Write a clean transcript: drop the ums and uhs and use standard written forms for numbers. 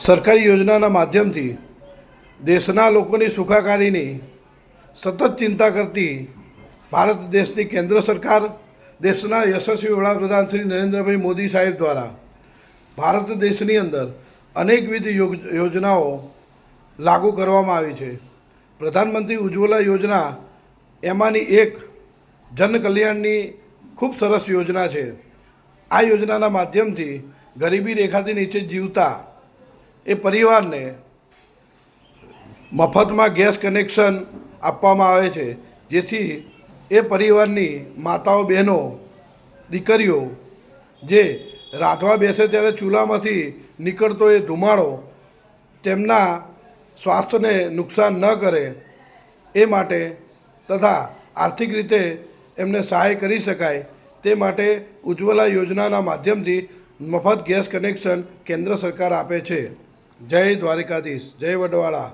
સરકારી યોજનાના માધ્યમથી દેશના લોકોની સુખાકારીની સતત ચિંતા કરતી ભારત દેશની કેન્દ્ર સરકાર, દેશના યશસ્વી વડાપ્રધાન શ્રી નરેન્દ્રભાઈ મોદી સાહેબ દ્વારા ભારત દેશની અંદર અનેકવિધ યોજનાઓ લાગુ કરવામાં આવી છે. પ્રધાનમંત્રી ઉજ્જવલા યોજના એમાંની એક જન કલ્યાણની ખૂબ સરસ યોજના છે. આ યોજનાના માધ્યમથી ગરીબી રેખાથી નીચે જીવતા એ પરિવારને મફતમાં ગેસ કનેક્શન આપવામાં આવે છે, જેથી એ પરિવારની માતાઓ, બહેનો, દીકરીઓ જે રાંધવા બેસે ત્યારે ચૂલામાંથી નીકળતો એ ધુમાડો તેમના સ્વાસ્થ્યને નુકસાન ન કરે એ માટે તથા આર્થિક રીતે એમને સહાય કરી શકાય તે માટે ઉજ્જવલા યોજનાના માધ્યમથી મફત ગેસ કનેક્શન કેન્દ્ર સરકાર આપે છે. જય દ્વારિકાધીશ, જય વડવાળા.